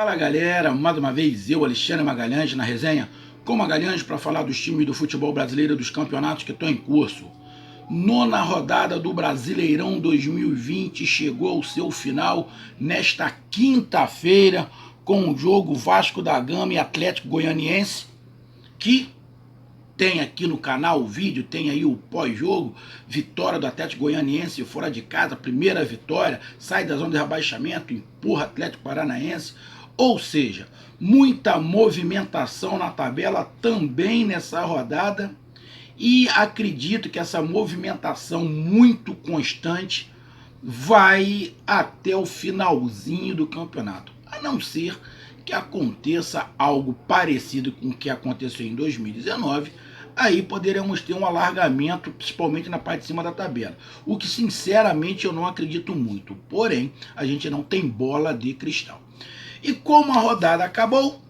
Fala galera, mais uma vez eu, Alexandre Magalhães, na resenha com Magalhães para falar dos times do futebol brasileiro e dos campeonatos que estão em curso. Nona rodada do Brasileirão 2020 chegou ao seu final nesta quinta-feira com o jogo Vasco da Gama e Atlético Goianiense, que tem aqui no canal o vídeo, tem aí o pós-jogo, vitória do Atlético Goianiense fora de casa, primeira vitória, sai da zona de rebaixamento, empurra Atlético Paranaense, ou seja, muita movimentação na tabela também nessa rodada, e acredito que essa movimentação muito constante vai até o finalzinho do campeonato, a não ser que aconteça algo parecido com o que aconteceu em 2019, aí poderemos ter um alargamento, principalmente na parte de cima da tabela. O que, sinceramente, eu não acredito muito. Porém, a gente não tem bola de cristal. E como a rodada acabou,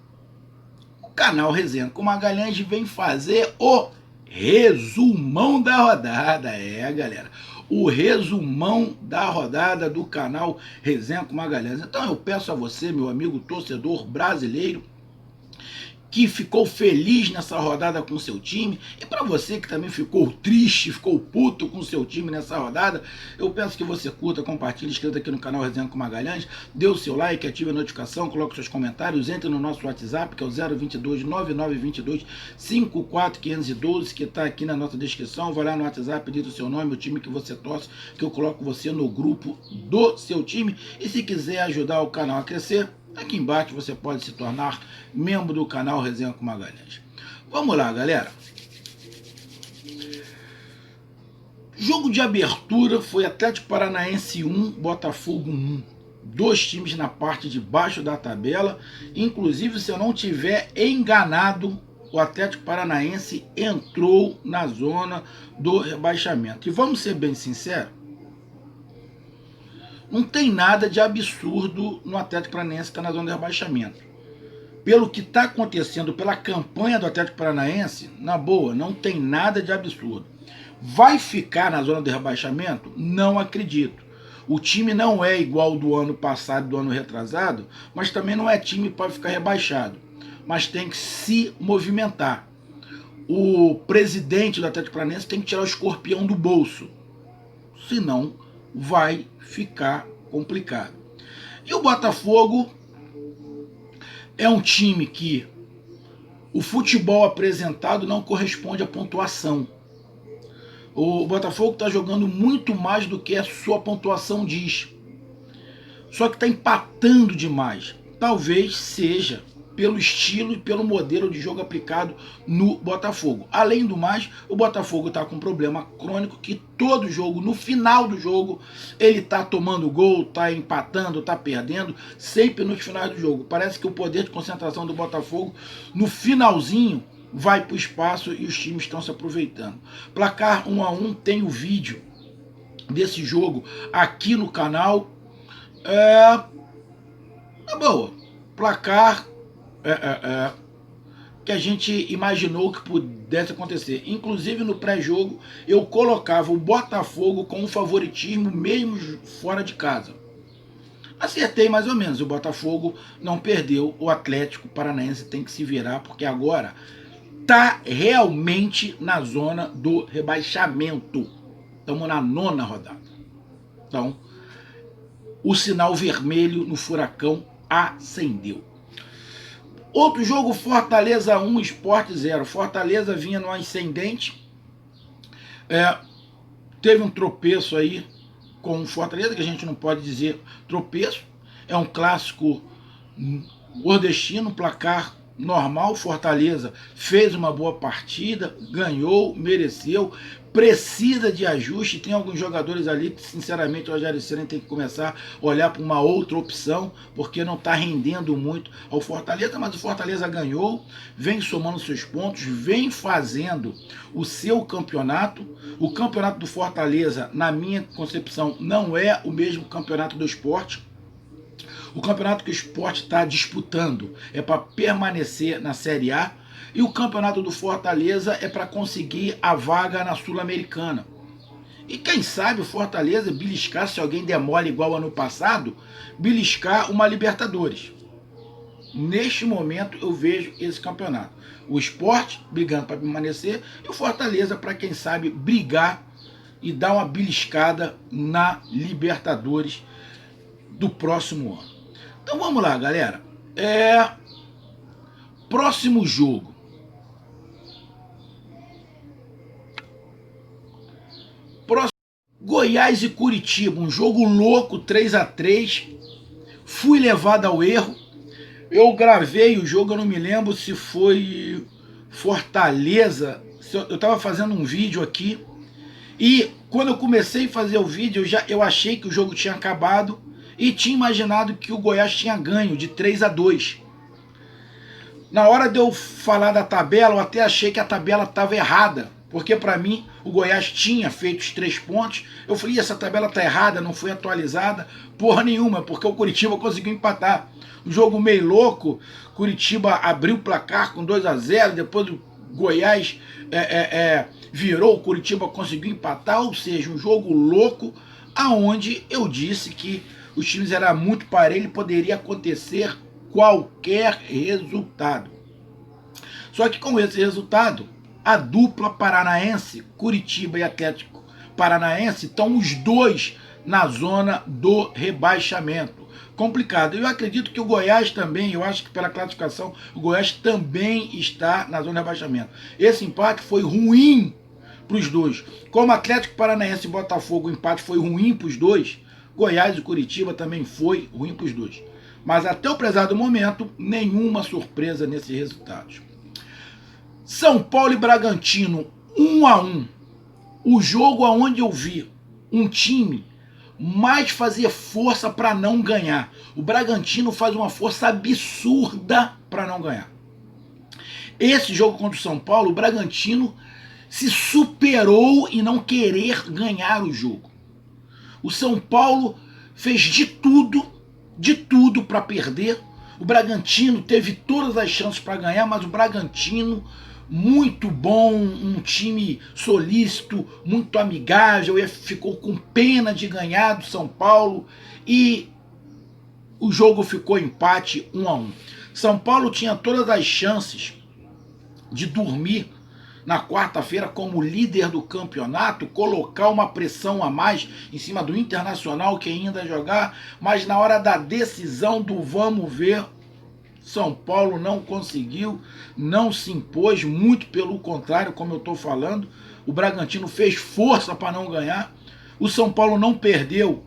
o canal Resenha com Magalhães vem fazer o resumão da rodada. Galera, o resumão da rodada do canal Resenha com Magalhães. Então eu peço a você, meu amigo torcedor brasileiro, que ficou feliz nessa rodada com o seu time, e para você que também ficou triste, ficou puto com o seu time nessa rodada, eu peço que você curta, compartilhe, inscreva aqui no canal Resenha com Magalhães, dê o seu like, ative a notificação, coloque seus comentários, entre no nosso WhatsApp, que é o 022 9922 54512, que está aqui na nossa descrição. Vai lá no WhatsApp, diz o seu nome, o time que você torce, que eu coloco você no grupo do seu time. E se quiser ajudar o canal a crescer, aqui embaixo você pode se tornar membro do canal Resenha com Magalhães. Vamos lá, galera. Jogo de abertura foi Atlético Paranaense 1, Botafogo 1. Dois times na parte de baixo da tabela. Inclusive, se eu não tiver enganado, o Atlético Paranaense entrou na zona do rebaixamento. E vamos ser bem sinceros, não tem nada de absurdo no Atlético Paranaense estar na zona de rebaixamento. Pelo que está acontecendo, pela campanha do Atlético Paranaense, na boa, não tem nada de absurdo. Vai ficar na zona de rebaixamento? Não acredito. O time não é igual do ano passado, do ano retrasado, mas também não é time para ficar rebaixado. Mas tem que se movimentar. O presidente do Atlético Paranaense tem que tirar o escorpião do bolso. Senão vai ficar complicado. E o Botafogo é um time que o futebol apresentado não corresponde à pontuação. O Botafogo está jogando muito mais do que a sua pontuação diz. Só que está empatando demais. Talvez seja pelo estilo e pelo modelo de jogo aplicado no Botafogo. Além do mais, o Botafogo está com um problema crônico que todo jogo, no final do jogo, ele está tomando gol, está empatando, está perdendo, sempre nos finais do jogo. Parece que o poder de concentração do Botafogo, no finalzinho, vai para o espaço e os times estão se aproveitando. Placar 1-1, tem o vídeo desse jogo aqui no canal. É boa. Placar que a gente imaginou que pudesse acontecer. Inclusive no pré-jogo eu colocava o Botafogo com um favoritismo mesmo fora de casa. Acertei mais ou menos, o Botafogo não perdeu, o Atlético Paranaense tem que se virar, porque agora tá realmente na zona do rebaixamento. Estamos na nona rodada. Então, o sinal vermelho no furacão acendeu. Outro jogo, Fortaleza 1, Sport 0. Fortaleza vinha no ascendente. Teve um tropeço aí com o Fortaleza, que a gente não pode dizer tropeço. É um clássico nordestino, placar normal. Fortaleza fez uma boa partida, ganhou, mereceu, precisa de ajuste. Tem alguns jogadores ali que, sinceramente, o Rogério Ceni tem que começar a olhar para uma outra opção, porque não está rendendo muito ao Fortaleza, mas o Fortaleza ganhou, vem somando seus pontos, vem fazendo o seu campeonato. O campeonato do Fortaleza, na minha concepção, não é o mesmo campeonato do Sport. O campeonato que o Sport está disputando é para permanecer na Série A, e o campeonato do Fortaleza é para conseguir a vaga na Sul-Americana. E quem sabe o Fortaleza beliscar, se alguém der mole igual ano passado, beliscar uma Libertadores. Neste momento eu vejo esse campeonato. O Sport brigando para permanecer e o Fortaleza para, quem sabe, brigar e dar uma beliscada na Libertadores do próximo ano. Então vamos lá, galera. Próximo jogo. Goiás e Curitiba, um jogo louco, 3-3. Fui levado ao erro. Eu gravei o jogo, eu não me lembro se foi Fortaleza. Eu estava fazendo um vídeo aqui. E quando eu comecei a fazer o vídeo, eu achei que o jogo tinha acabado e tinha imaginado que o Goiás tinha ganho de 3-2. Na hora de eu falar da tabela, eu até achei que a tabela estava errada, porque para mim o Goiás tinha feito os 3 pontos. Eu falei, essa tabela está errada, não foi atualizada. Porra nenhuma, porque o Curitiba conseguiu empatar. Um jogo meio louco, Curitiba abriu o placar com 2-0, depois o Goiás virou, o Curitiba conseguiu empatar, ou seja, um jogo louco, aonde eu disse que os times eram muito parelhos e poderia acontecer qualquer resultado. Só que com esse resultado, a dupla paranaense, Curitiba e Atlético Paranaense, estão os dois na zona do rebaixamento. Complicado. Eu acredito que o Goiás também, eu acho que pela classificação, o Goiás também está na zona de rebaixamento. Esse empate foi ruim para os dois. Como Atlético Paranaense e Botafogo, o empate foi ruim para os dois, Goiás e Curitiba também foi ruim para os dois. Mas até o prezado momento, nenhuma surpresa nesses resultados. São Paulo e Bragantino, 1-1. O jogo aonde eu vi um time mais fazer força para não ganhar. O Bragantino faz uma força absurda para não ganhar. Esse jogo contra o São Paulo, o Bragantino se superou em não querer ganhar o jogo. O São Paulo fez de tudo para perder. O Bragantino teve todas as chances para ganhar, mas o Bragantino, muito bom, um time solícito, muito amigável, e ficou com pena de ganhar do São Paulo e o jogo ficou empate 1-1. São Paulo tinha todas as chances de dormir na quarta-feira como líder do campeonato, colocar uma pressão a mais em cima do Internacional, que ainda jogar, mas na hora da decisão do vamos ver, São Paulo não conseguiu, não se impôs, muito pelo contrário, como eu estou falando, o Bragantino fez força para não ganhar, o São Paulo não perdeu,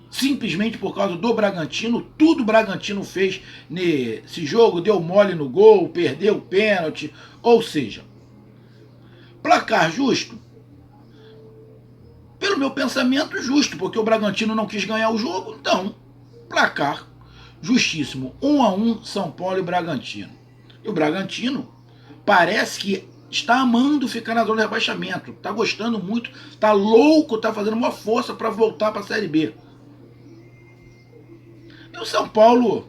simplesmente por causa do Bragantino, tudo o Bragantino fez nesse jogo, deu mole no gol, perdeu o pênalti, ou seja, placar justo? Pelo meu pensamento, justo, porque o Bragantino não quis ganhar o jogo, então, placar justíssimo. 1-1, São Paulo e Bragantino. E o Bragantino parece que está amando ficar na zona de rebaixamento, está gostando muito, está louco, está fazendo uma força para voltar para a Série B. E o São Paulo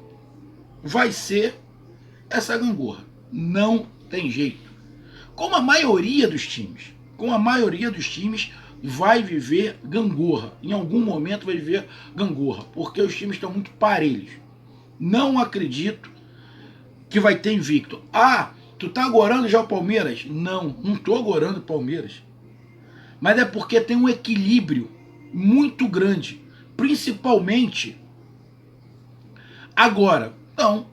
vai ser essa gangorra. Não tem jeito. Como a maioria dos times. Vai viver gangorra. Em algum momento vai viver gangorra. Porque os times estão muito parelhos. Não acredito que vai ter invicto. Ah, tu tá agorando já o Palmeiras? Não tô agorando o Palmeiras. Mas é porque tem um equilíbrio muito grande. Principalmente agora. Então,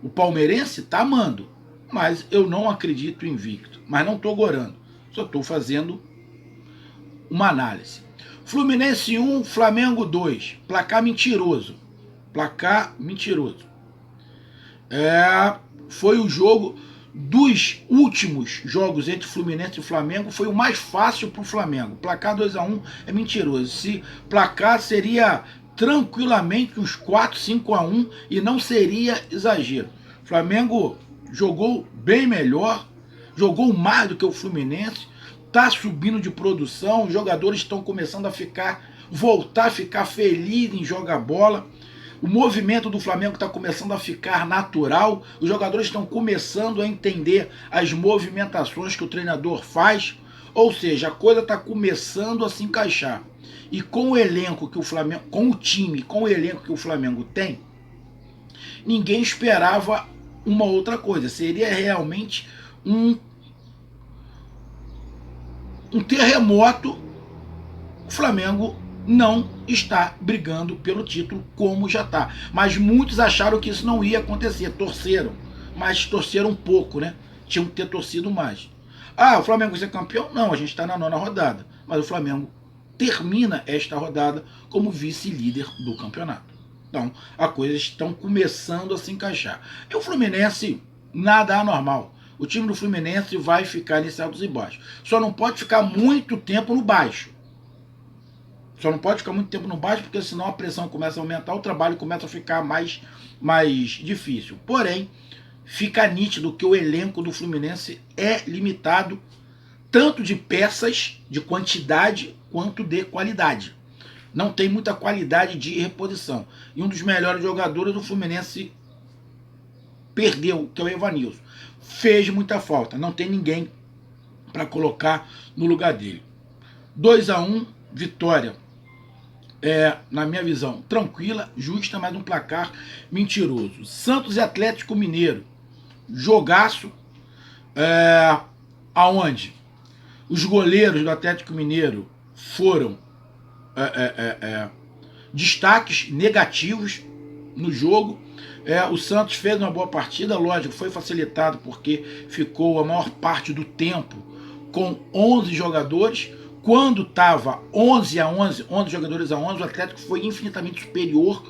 o palmeirense tá amando. Mas eu não acredito invicto. Mas não estou gorando. Só estou fazendo uma análise. Fluminense 1, Flamengo 2. Placar mentiroso. Foi o jogo dos últimos jogos entre Fluminense e Flamengo. Foi o mais fácil para o Flamengo. Placar 2-1 é mentiroso. Se placar seria tranquilamente uns 4-5-1 e não seria exagero. Flamengo jogou bem melhor, jogou mais do que o Fluminense, está subindo de produção, os jogadores estão começando a voltar a ficar felizes em jogar bola, o movimento do Flamengo está começando a ficar natural, os jogadores estão começando a entender as movimentações que o treinador faz, ou seja, a coisa está começando a se encaixar. E com o elenco que o Flamengo, com o time, com o elenco que o Flamengo tem, ninguém esperava uma outra coisa. Seria realmente um terremoto. O Flamengo não está brigando pelo título como já está. Mas muitos acharam que isso não ia acontecer, torceram. Mas torceram um pouco, né? Tinham que ter torcido mais. Ah, o Flamengo vai ser campeão? Não, a gente está na 9ª rodada. Mas o Flamengo termina esta rodada como vice-líder do campeonato. Então, as coisas estão começando a se encaixar. E o Fluminense, nada anormal. O time do Fluminense vai ficar nesse altos e baixos. Só não pode ficar muito tempo no baixo. Só não pode ficar muito tempo no baixo, porque senão a pressão começa a aumentar, o trabalho começa a ficar mais difícil. Porém, fica nítido que o elenco do Fluminense é limitado, tanto de peças, de quantidade, quanto de qualidade. Não tem muita qualidade de reposição. E um dos melhores jogadores do Fluminense perdeu, que é o Evanilson. Fez muita falta. Não tem ninguém para colocar no lugar dele. 2-1, vitória. Na minha visão, tranquila, justa, mas um placar mentiroso. Santos e Atlético Mineiro. Jogaço. Aonde os goleiros do Atlético Mineiro foram destaques negativos no jogo. O Santos fez uma boa partida, lógico, foi facilitado porque ficou a maior parte do tempo com 11 jogadores. Quando estava 11 jogadores a 11, o Atlético foi infinitamente superior.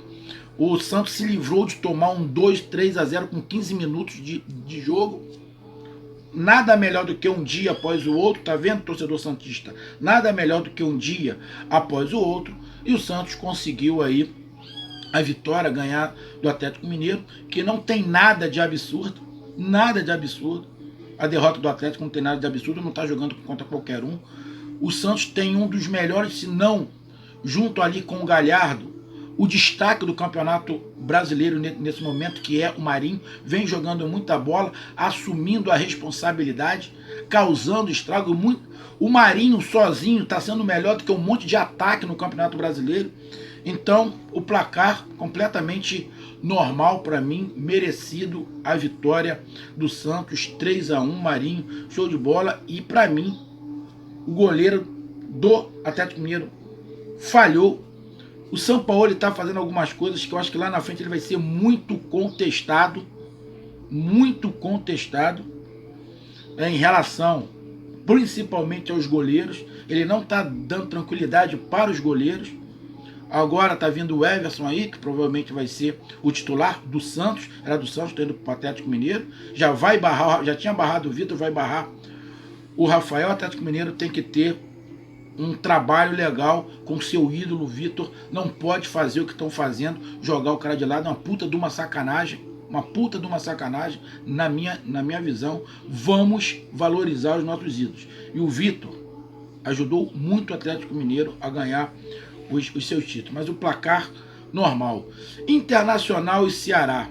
O Santos se livrou de tomar um 2-3-0 com 15 minutos de jogo. Nada melhor do que um dia após o outro, tá vendo, torcedor santista? Nada melhor do que um dia após o outro. E o Santos conseguiu aí a vitória, ganhar do Atlético Mineiro, que não tem nada de absurdo. Nada de absurdo. A derrota do Atlético não tem nada de absurdo, não está jogando contra qualquer um. O Santos tem um dos melhores, se não, junto ali com o Galhardo, o destaque do Campeonato Brasileiro nesse momento, que é o Marinho, vem jogando muita bola, assumindo a responsabilidade, causando estrago. O Marinho sozinho está sendo melhor do que um monte de ataque no Campeonato Brasileiro. Então, o placar completamente normal para mim, merecido a vitória do Santos, 3-1, Marinho, show de bola. E para mim, o goleiro do Atlético Mineiro falhou. O Sampaoli está fazendo algumas coisas que eu acho que lá na frente ele vai ser muito contestado em relação principalmente aos goleiros. Ele não está dando tranquilidade para os goleiros. Agora está vindo o Everson aí, que provavelmente vai ser o titular do Santos. Era do Santos, está indo para o Atlético Mineiro. Já vai barrar, já tinha barrado o Vitor, vai barrar o Rafael. O Atlético Mineiro tem que ter um trabalho legal com seu ídolo Vitor. Não pode fazer o que estão fazendo, jogar o cara de lado. É uma puta de uma sacanagem. Uma puta de uma sacanagem, na minha visão. Vamos valorizar os nossos ídolos. E o Vitor ajudou muito o Atlético Mineiro a ganhar os seus títulos. Mas o placar normal. Internacional e Ceará.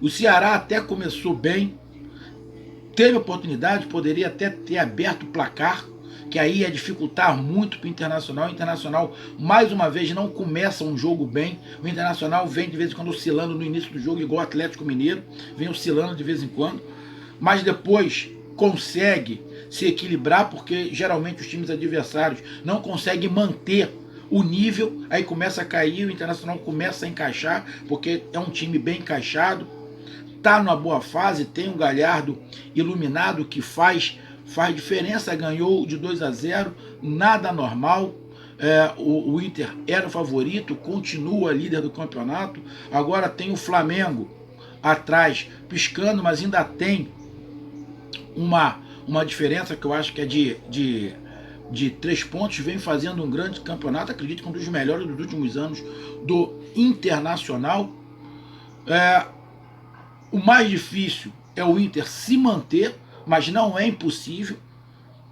O Ceará até começou bem, teve oportunidade, poderia até ter aberto o placar, que aí ia dificultar muito para o Internacional. O Internacional, mais uma vez, não começa um jogo bem. O Internacional vem de vez em quando oscilando no início do jogo, igual o Atlético Mineiro, vem oscilando de vez em quando, mas depois consegue se equilibrar, porque geralmente os times adversários não conseguem manter o nível, aí começa a cair, o Internacional começa a encaixar, porque é um time bem encaixado, tá numa boa fase, tem um Galhardo iluminado que faz diferença, ganhou de 2-0, nada normal. O Inter era o favorito, continua líder do campeonato. Agora tem o Flamengo atrás piscando, mas ainda tem uma diferença que eu acho que é de 3 pontos. Vem fazendo um grande campeonato, acredito que um dos melhores dos últimos anos do Internacional. O mais difícil é o Inter se manter, mas não é impossível,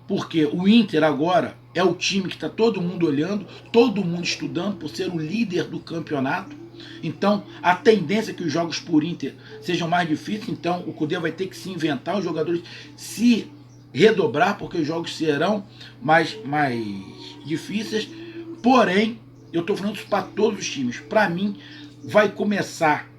porque o Inter agora é o time que está todo mundo olhando, todo mundo estudando por ser o líder do campeonato. Então a tendência é que os jogos por Inter sejam mais difíceis. Então o Cudê vai ter que se inventar, os jogadores se redobrar, porque os jogos serão mais difíceis. Porém, eu estou falando isso para todos os times. Para mim, vai começar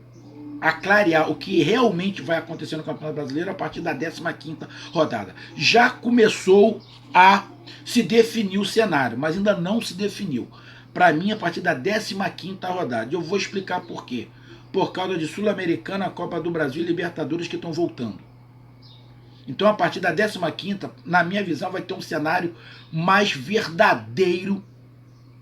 a clarear o que realmente vai acontecer no Campeonato Brasileiro a partir da 15ª rodada. Já começou a se definir o cenário, mas ainda não se definiu. Para mim, a partir da 15ª rodada. E eu vou explicar por quê. Por causa de Sul-Americana, Copa do Brasil e Libertadores que estão voltando. Então, a partir da 15ª, na minha visão, vai ter um cenário mais verdadeiro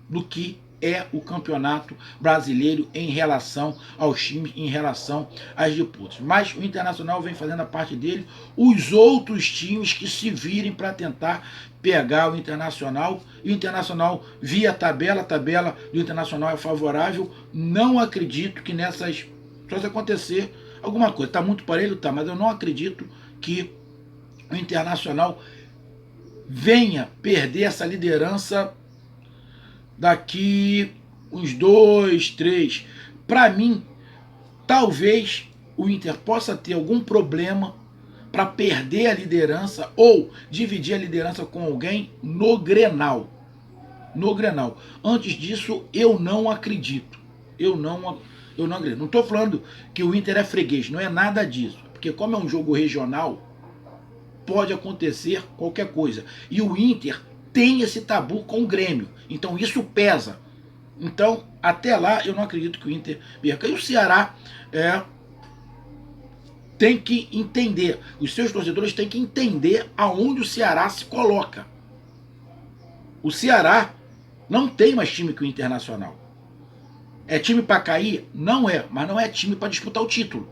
do que é o Campeonato Brasileiro em relação aos times, em relação às disputas. Mas o Internacional vem fazendo a parte dele, os outros times que se virem para tentar pegar o Internacional, e o Internacional via tabela, a tabela do Internacional é favorável. Não acredito que nessas, só se acontecer alguma coisa, está muito parelho, tá, mas eu não acredito que o Internacional venha perder essa liderança daqui uns 2, 3. Para mim, talvez o Inter possa ter algum problema para perder a liderança ou dividir a liderança com alguém no Grenal. No Grenal. Antes disso, eu não acredito. Eu não acredito. Não estou falando que o Inter é freguês, não é nada disso. Porque como é um jogo regional, pode acontecer qualquer coisa. E o Inter tem esse tabu com o Grêmio. Então isso pesa. Então, até lá, eu não acredito que o Inter perca. E o Ceará tem que entender. Os seus torcedores têm que entender aonde o Ceará se coloca. O Ceará não tem mais time que o Internacional. É time para cair? Não é. Mas não é time para disputar o título.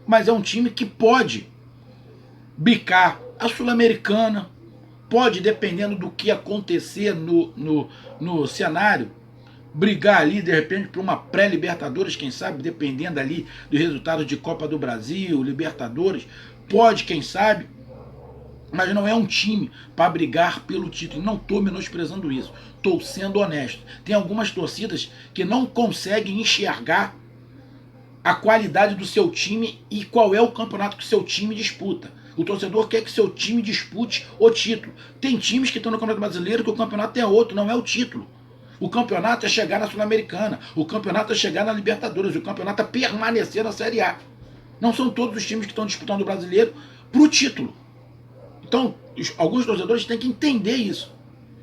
Mas é um time que pode bicar a Sul-Americana, pode, dependendo do que acontecer no cenário, brigar ali, de repente, para uma pré-Libertadores, quem sabe, dependendo ali do resultado de Copa do Brasil, Libertadores, pode, quem sabe, mas não é um time para brigar pelo título. Não estou menosprezando isso, estou sendo honesto. Tem algumas torcidas que não conseguem enxergar a qualidade do seu time e qual é o campeonato que o seu time disputa. O torcedor quer que seu time dispute o título. Tem times que estão no Campeonato Brasileiro que o campeonato é outro, não é o título. O campeonato é chegar na Sul-Americana, o campeonato é chegar na Libertadores, o campeonato é permanecer na Série A. Não são todos os times que estão disputando o Brasileiro para o título. Então, alguns torcedores têm que entender isso.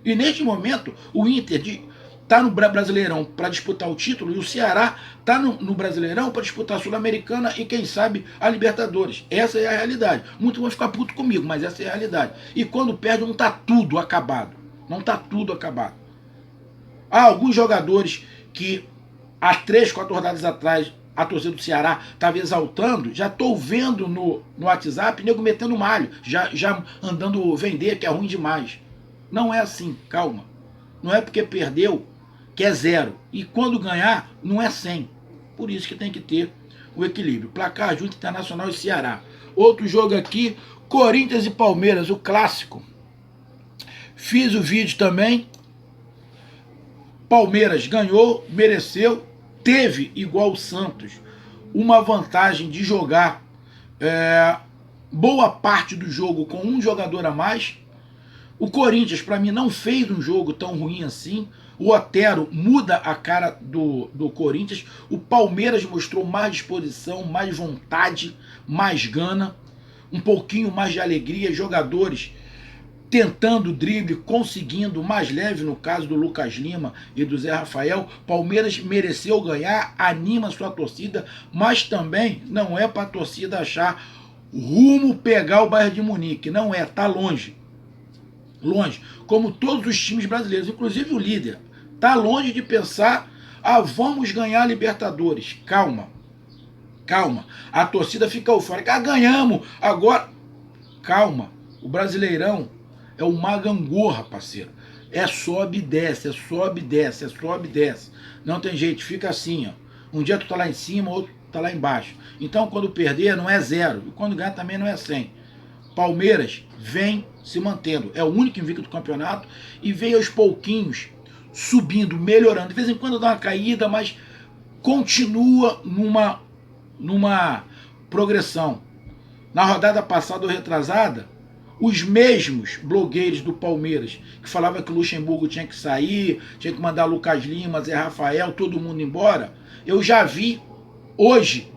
E neste momento, o Inter está no Brasileirão para disputar o título e o Ceará está no Brasileirão para disputar a Sul-Americana e, quem sabe, a Libertadores. Essa é a realidade. Muitos vão ficar putos comigo, mas essa é a realidade. E quando perde, não está tudo acabado. Não está tudo acabado. Há alguns jogadores que há 3, 4 rodadas atrás a torcida do Ceará estava exaltando, já estou vendo no WhatsApp nego metendo malho, já andando vender, que é ruim demais. Não é assim, calma. Não é porque perdeu que é 0. E quando ganhar, não é 100. Por isso que tem que ter o equilíbrio. Placar junto Internacional e Ceará. Outro jogo aqui, Corinthians e Palmeiras, o clássico. Fiz o vídeo também. Palmeiras ganhou, mereceu, teve, igual o Santos, uma vantagem de jogar boa parte do jogo com um jogador a mais. O Corinthians, para mim, não fez um jogo tão ruim assim. O Otero muda a cara do Corinthians. O Palmeiras mostrou mais disposição, mais vontade, mais gana, um pouquinho mais de alegria. Jogadores tentando drible, conseguindo, mais leve no caso do Lucas Lima e do Zé Rafael. Palmeiras mereceu ganhar, anima sua torcida, mas também não é para a torcida achar rumo pegar o Bayern de Munique. Não é, tá longe. Longe, como todos os times brasileiros, inclusive o líder, está longe de pensar, vamos ganhar a Libertadores. Calma, calma, a torcida fica eufórica, ganhamos, agora, calma, o Brasileirão é uma gangorra, parceiro, sobe e desce, sobe e desce, sobe e desce, não tem jeito, fica assim, ó. Um dia tu tá lá em cima, outro tá lá embaixo, então quando perder não é 0, e quando ganhar também não é 100. Palmeiras vem se mantendo, é o único invicto do campeonato e vem aos pouquinhos subindo, melhorando. De vez em quando dá uma caída, mas continua numa progressão. Na rodada passada ou retrasada, os mesmos blogueiros do Palmeiras que falavam que o Luxemburgo tinha que sair, tinha que mandar Lucas Lima, Zé Rafael, todo mundo embora, eu já vi hoje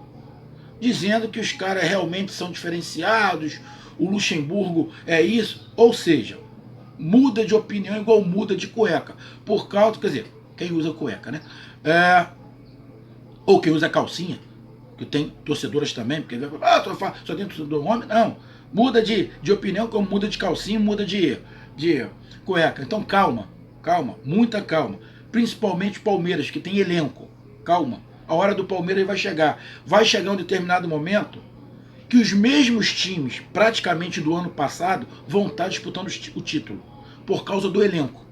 dizendo que os caras realmente são diferenciados, o Luxemburgo é isso, ou seja, muda de opinião igual muda de cueca, por causa, quer dizer, quem usa cueca, né? Ou quem usa calcinha, que tem torcedoras também, porque só tem torcedor homem, não, muda de opinião como muda de calcinha, muda de cueca, então calma, muita calma, principalmente Palmeiras, que tem elenco, calma, a hora do Palmeiras vai chegar um determinado momento que os mesmos times, praticamente do ano passado, vão estar disputando o título, por causa do elenco.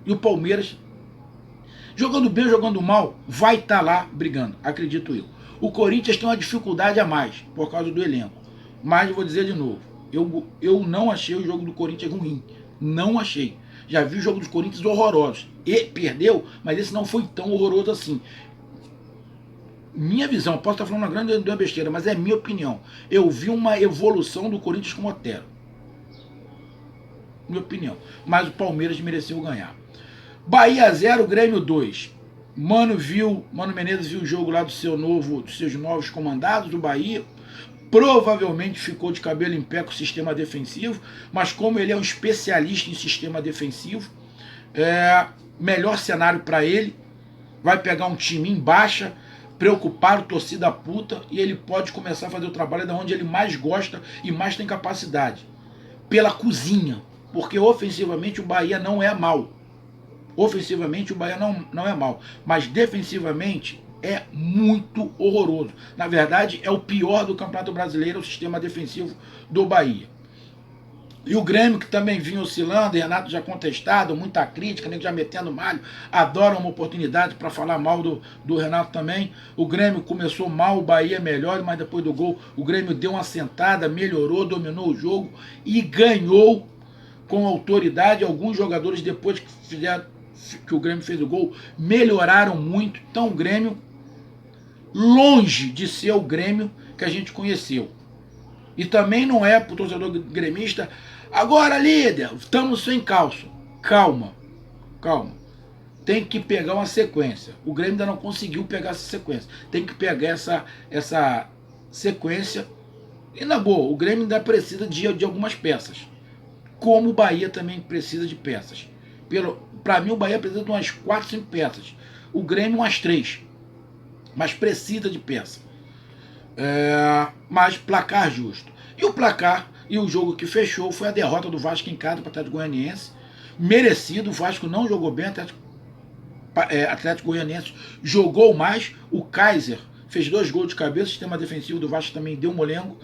E o Palmeiras, jogando bem ou jogando mal, vai estar lá brigando, acredito eu. O Corinthians tem uma dificuldade a mais, por causa do elenco. Mas eu vou dizer de novo, eu não achei o jogo do Corinthians ruim. Não achei. Já vi o jogo dos Corinthians horrorosos. E perdeu, mas esse não foi tão horroroso assim. Minha visão, posso estar falando uma grande besteira, mas é minha opinião. Eu vi uma evolução do Corinthians com o Otero. Minha opinião. Mas o Palmeiras mereceu ganhar. Bahia 0, Grêmio 2. Mano Menezes viu o jogo lá dos seus novos comandados do Bahia. Provavelmente ficou de cabelo em pé com o sistema defensivo, mas como ele é um especialista em sistema defensivo, melhor cenário para ele. Vai pegar um time em baixa, preocupar o torcida puta, e ele pode começar a fazer o trabalho de onde ele mais gosta e mais tem capacidade, pela cozinha, porque ofensivamente o Bahia não é mal. Ofensivamente o Bahia não é mal, mas defensivamente é muito horroroso. Na verdade, é o pior do Campeonato Brasileiro, o sistema defensivo do Bahia. E o Grêmio, que também vinha oscilando, Renato já contestado, muita crítica, nem já metendo malho, adora uma oportunidade para falar mal do Renato também. O Grêmio começou mal, o Bahia melhor, mas depois do gol o Grêmio deu uma sentada, melhorou, dominou o jogo e ganhou com autoridade. Alguns jogadores, depois que o Grêmio fez o gol, melhoraram muito. Então o Grêmio, longe de ser o Grêmio que a gente conheceu. E também não é para o torcedor gremista, agora líder, estamos sem calço. Calma. Tem que pegar uma sequência. O Grêmio ainda não conseguiu pegar essa sequência. Tem que pegar essa sequência. E na boa, o Grêmio ainda precisa de algumas peças. Como o Bahia também precisa de peças. Para mim, o Bahia precisa de umas 4, 5 peças. O Grêmio, umas 3. Mas precisa de peça. Mas placar justo. E o placar e o jogo que fechou foi a derrota do Vasco em casa para o Atlético Goianiense. Merecido, o Vasco não jogou bem, Atlético Goianiense jogou mais. O Kaiser fez 2 gols de cabeça, o sistema defensivo do Vasco também deu molengo.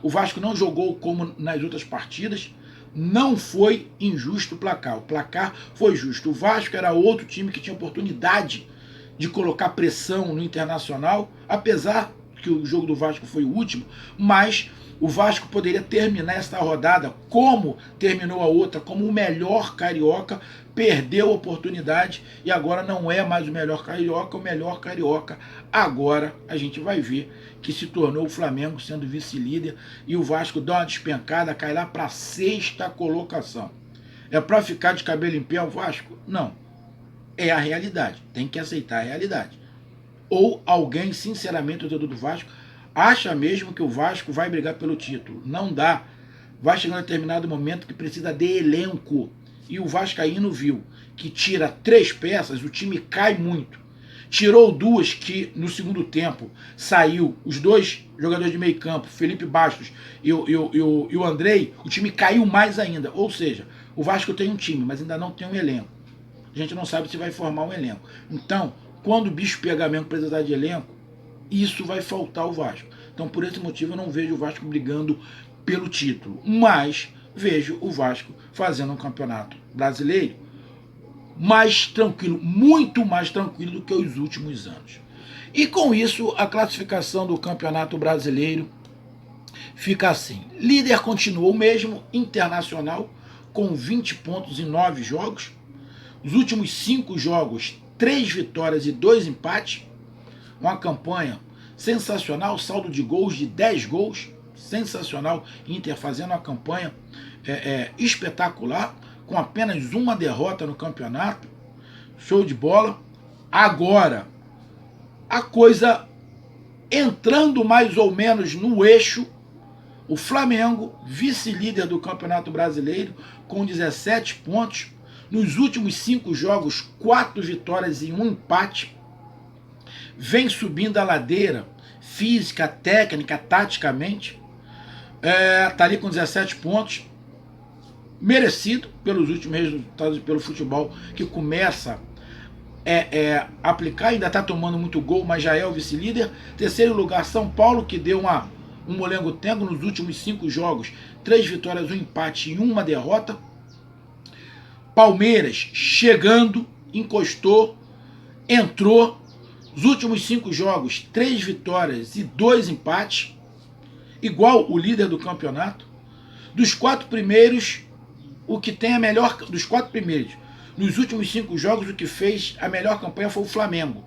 O Vasco não jogou como nas outras partidas. Não foi injusto o placar foi justo. O Vasco era outro time que tinha oportunidade de colocar pressão no Internacional, apesar que o jogo do Vasco foi o último, mas o Vasco poderia terminar esta rodada como terminou a outra, como o melhor carioca, perdeu a oportunidade e agora não é mais o melhor carioca agora a gente vai ver que se tornou o Flamengo sendo vice-líder e o Vasco dá uma despencada, cai lá para a 6ª colocação. É para ficar de cabelo em pé o Vasco? Não. É a realidade, tem que aceitar a realidade. Ou alguém, sinceramente, o torcedor do Vasco, acha mesmo que o Vasco vai brigar pelo título. Não dá. Vai chegar um determinado momento que precisa de elenco. E o vascaíno viu que tira 3 peças, o time cai muito. Tirou 2 que no segundo tempo saiu, os 2 jogadores de meio campo, Felipe Bastos e o Andrei, o time caiu mais ainda. Ou seja, o Vasco tem um time, mas ainda não tem um elenco. A gente não sabe se vai formar um elenco. Então, quando o bicho pegar mesmo precisar de elenco, isso vai faltar ao Vasco. Então, por esse motivo, eu não vejo o Vasco brigando pelo título. Mas vejo o Vasco fazendo um campeonato brasileiro mais tranquilo, muito mais tranquilo do que os últimos anos. E com isso, a classificação do Campeonato Brasileiro fica assim. Líder continuou o mesmo, Internacional, com 20 pontos em 9 jogos. Os últimos 5 jogos, 3 vitórias e 2 empates. Uma campanha sensacional, saldo de gols de 10 gols. Sensacional, Inter fazendo uma campanha espetacular, com apenas uma derrota no campeonato. Show de bola. Agora, a coisa entrando mais ou menos no eixo, o Flamengo, vice-líder do Campeonato Brasileiro, com 17 pontos. Nos últimos 5 jogos, 4 vitórias e 1 empate. Vem subindo a ladeira, física, técnica, taticamente. Tá ali com 17 pontos. Merecido pelos últimos resultados, pelo futebol que começa a aplicar. Ainda está tomando muito gol, mas já é o vice-líder. Terceiro lugar, São Paulo, que deu um molengo-tengo nos últimos 5 jogos. 3 vitórias, 1 empate e 1 derrota. Palmeiras chegando, encostou, entrou. Os últimos 5 jogos, 3 vitórias e 2 empates. Igual o líder do campeonato. Dos 4 primeiros, o que tem a melhor... Dos 4 primeiros, nos últimos 5 jogos, o que fez a melhor campanha foi o Flamengo.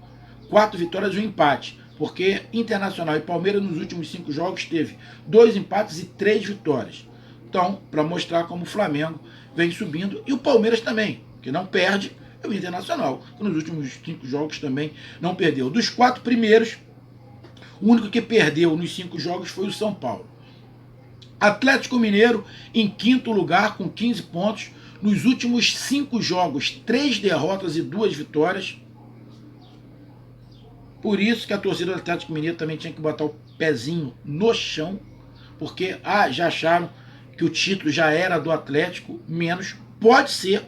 4 vitórias e 1 empate. Porque Internacional e Palmeiras nos últimos 5 jogos teve 2 empates e 3 vitórias. Então, para mostrar como o Flamengo vem subindo. E o Palmeiras também, que não perde, é o Internacional, que nos últimos 5 jogos também não perdeu. Dos 4 primeiros, o único que perdeu nos 5 jogos foi o São Paulo. Atlético Mineiro em 5º lugar com 15 pontos. Nos últimos 5 jogos, 3 derrotas e 2 vitórias. Por isso que a torcida do Atlético Mineiro também tinha que botar o pezinho no chão, porque já acharam que o título já era do Atlético, menos. Pode ser,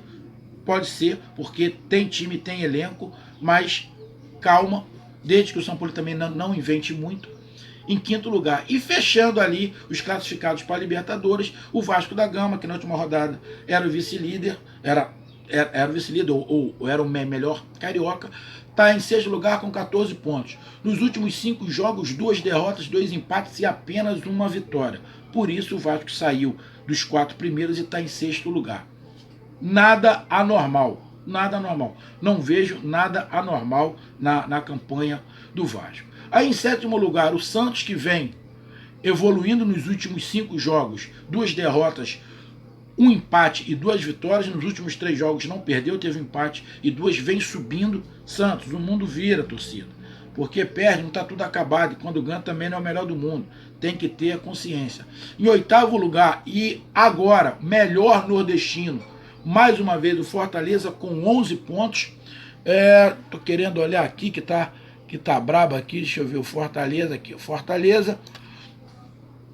porque tem time, tem elenco, mas calma, desde que o São Paulo também não invente muito. Em 5º lugar. E fechando ali os classificados para a Libertadores, o Vasco da Gama, que na última rodada era o vice-líder, era o vice-líder ou era o melhor carioca, está em 6º lugar com 14 pontos. Nos últimos 5 jogos, 2 derrotas, 2 empates e apenas 1 vitória. Por isso o Vasco saiu dos 4 primeiros e está em 6º lugar. Nada anormal. Nada anormal. Não vejo nada anormal na campanha do Vasco. Aí em 7º lugar, o Santos, que vem evoluindo nos últimos 5 jogos, 2 derrotas, 1 empate e 2 vitórias. Nos últimos 3 jogos não perdeu, teve um empate e 2, vem subindo. Santos, o mundo vira, torcida. Porque perde, não está tudo acabado. E quando ganha também não é o melhor do mundo. Tem que ter a consciência. Em 8º lugar, e agora, melhor nordestino, mais uma vez o Fortaleza com 11 pontos. Tô querendo olhar aqui que tá brabo aqui, deixa eu ver o Fortaleza aqui. O Fortaleza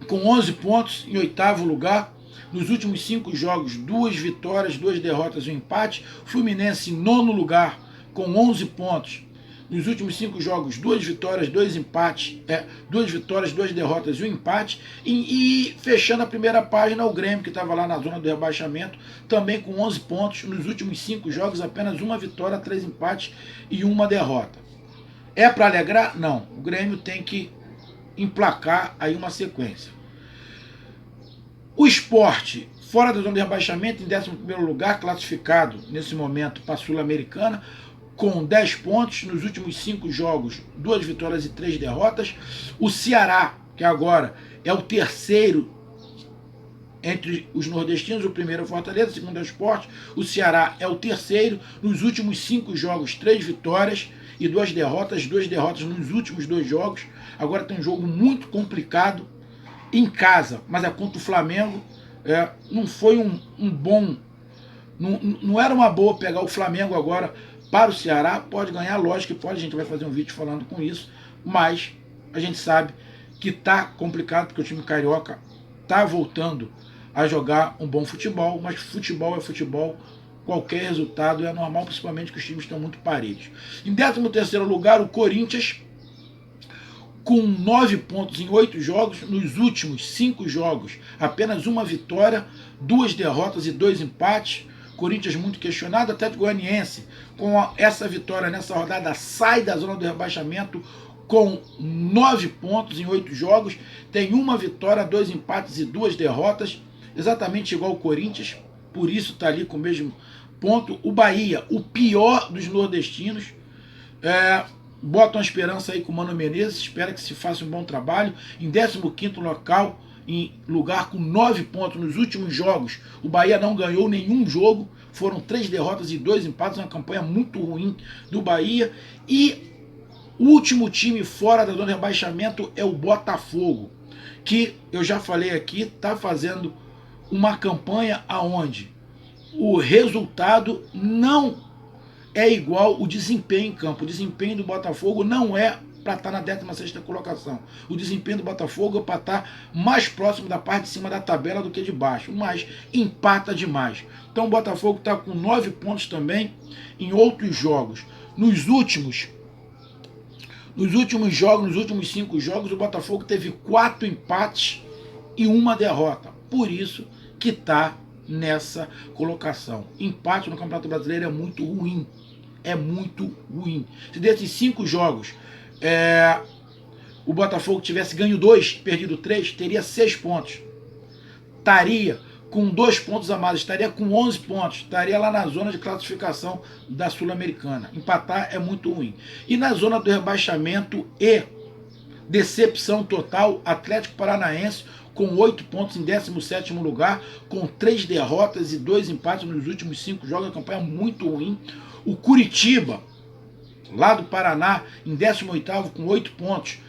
com 11 pontos em 8º lugar. Nos últimos 5 jogos, 2 vitórias, 2 derrotas e 1 empate. Fluminense em 9º lugar com 11 pontos. Nos últimos 5 jogos, 2 vitórias, 2 empates, 2 vitórias, 2 derrotas e 1 empate. E fechando a primeira página, o Grêmio, que estava lá na zona do rebaixamento, também com 11 pontos. Nos últimos 5 jogos, apenas 1 vitória, 3 empates e 1 derrota. É para alegrar? Não. O Grêmio tem que emplacar aí uma sequência. O Sport, fora da zona de rebaixamento, em 11º lugar, classificado nesse momento para a Sul-Americana, com 10 pontos. Nos últimos 5 jogos, 2 vitórias e 3 derrotas. O Ceará, que agora é o terceiro entre os nordestinos, o primeiro é o Fortaleza, o segundo é o Sport. O Ceará é o terceiro. Nos últimos 5 jogos, 3 vitórias e 2 derrotas. 2 derrotas nos últimos 2 jogos. Agora tem um jogo muito complicado em casa, mas é contra o Flamengo. Não foi um bom... Não era uma boa pegar o Flamengo agora para o Ceará. Pode ganhar, lógico que pode, a gente vai fazer um vídeo falando com isso, mas a gente sabe que tá complicado, porque o time carioca tá voltando a jogar um bom futebol, mas futebol é futebol, qualquer resultado é normal, principalmente que os times estão muito parelhos. Em 13º lugar, o Corinthians, com 9 pontos em 8 jogos. Nos últimos 5 jogos, apenas 1 vitória, 2 derrotas e 2 empates. Corinthians muito questionado. Atlético Goianiense, com essa vitória nessa rodada, sai da zona do rebaixamento com 9 pontos em 8 jogos. Tem 1 vitória, 2 empates e 2 derrotas, exatamente igual ao Corinthians, por isso está ali com o mesmo ponto. O Bahia, o pior dos nordestinos, botam a esperança aí com o Mano Menezes, espera que se faça um bom trabalho. Em 15º local, em lugar com 9 pontos nos últimos jogos. O Bahia não ganhou nenhum jogo, foram 3 derrotas e 2 empates, uma campanha muito ruim do Bahia. E O último time fora da zona de rebaixamento é o Botafogo, que eu já falei aqui, está fazendo uma campanha aonde o resultado não é igual o desempenho em campo. O desempenho do Botafogo não é para estar na 16ª colocação. O desempenho do Botafogo é para estar mais próximo da parte de cima da tabela do que de baixo, mas empata demais. Então o Botafogo está com 9 pontos também em outros jogos. Nos últimos jogos, nos últimos 5 jogos, o Botafogo teve 4 empates e 1 derrota. Por isso que está nessa colocação. Empate no Campeonato Brasileiro é muito ruim. É muito ruim. Se desses 5 jogos o Botafogo tivesse ganho 2, perdido 3, teria 6 pontos. Estaria com 2 pontos a mais, estaria com 11 pontos, estaria lá na zona de classificação da Sul-Americana. Empatar é muito ruim. E na zona do rebaixamento e decepção total, Atlético Paranaense com 8 pontos em 17º lugar, com 3 derrotas e 2 empates nos últimos 5 jogos, a campanha muito ruim. O Curitiba, lá do Paraná, em 18º com 8 pontos.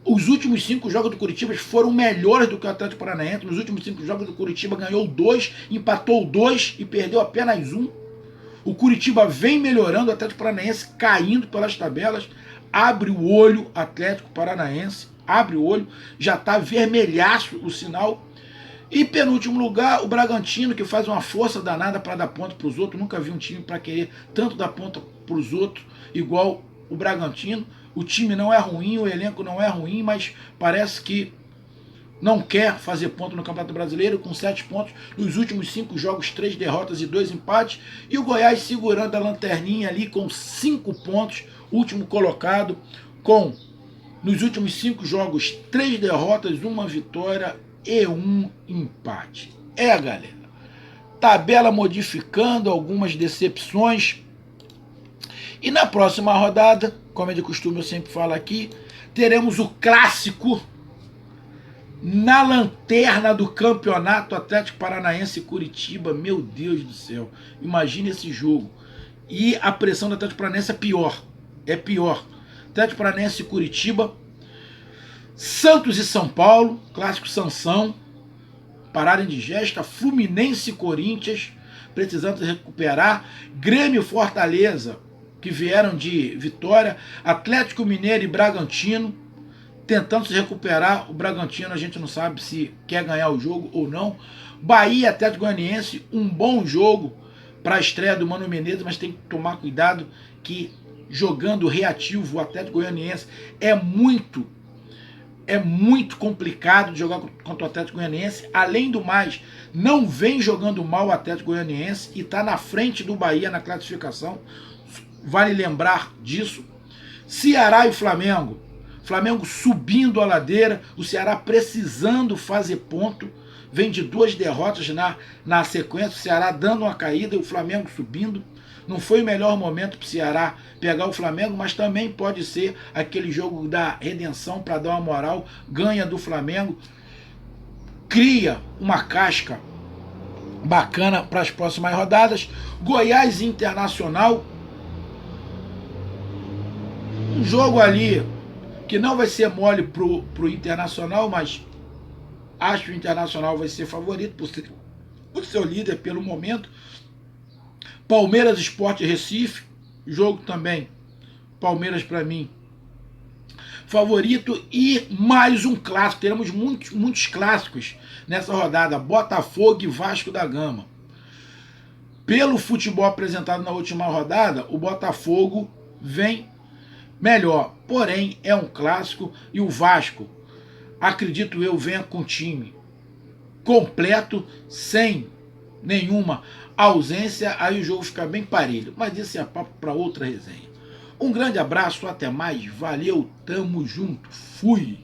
Os últimos 5 jogos do Curitiba foram melhores do que o Atlético Paranaense. Nos últimos 5 jogos do Curitiba ganhou 2, empatou 2 e perdeu apenas 1. O Curitiba vem melhorando, o Atlético Paranaense caindo pelas tabelas. Abre o olho, Atlético Paranaense, abre o olho, já está vermelhaço o sinal. E penúltimo lugar, o Bragantino, que faz uma força danada para dar ponta para os outros. Nunca vi um time para querer tanto dar ponta para os outros, igual o Bragantino. O time não é ruim, o elenco não é ruim, mas parece que não quer fazer ponto no Campeonato Brasileiro, com 7 pontos. Nos últimos 5 jogos, 3 derrotas e 2 empates. E o Goiás segurando a lanterninha ali com 5 pontos, último colocado, com, nos últimos 5 jogos, 3 derrotas, 1 vitória e 1 empate. Galera, tabela modificando, algumas decepções. E na próxima rodada, como é de costume eu sempre falo aqui, teremos o clássico na lanterna do campeonato, Atlético Paranaense e Curitiba. Meu Deus do céu, imagina esse jogo. E a pressão do Atlético Paranaense é pior. É pior. Atlético Paranaense e Curitiba. Santos e São Paulo, clássico Sansão, parada indigesta. Fluminense e Corinthians, precisando se recuperar. Grêmio e Fortaleza, que vieram de vitória. Atlético Mineiro e Bragantino, tentando se recuperar. O Bragantino a gente não sabe se quer ganhar o jogo ou não. Bahia e Atlético Goianiense, um bom jogo para a estreia do Mano Menezes, mas tem que tomar cuidado que jogando reativo o Atlético Goianiense é muito complicado de jogar contra o Atlético Goianiense. Além do mais, não vem jogando mal o Atlético Goianiense e está na frente do Bahia na classificação. Vale lembrar disso. Ceará e Flamengo. Flamengo subindo a ladeira, o Ceará precisando fazer ponto. Vem de 2 derrotas na sequência, o Ceará dando uma caída e o Flamengo subindo. Não foi o melhor momento para o Ceará pegar o Flamengo, mas também pode ser aquele jogo da redenção para dar uma moral. Ganha do Flamengo, cria uma casca bacana para as próximas rodadas. Goiás e Internacional, um jogo ali que não vai ser mole pro Internacional, mas acho que o Internacional vai ser favorito por ser o líder pelo momento. Palmeiras Sport Recife, jogo também, Palmeiras para mim favorito. E mais um clássico, teremos muitos clássicos nessa rodada, Botafogo e Vasco da Gama. Pelo futebol apresentado na última rodada, o Botafogo vem melhor, porém é um clássico e o Vasco, acredito eu, venha com time completo, sem nenhuma ausência, aí o jogo fica bem parelho, mas isso é papo para outra resenha. Um grande abraço, até mais, valeu, tamo junto, fui!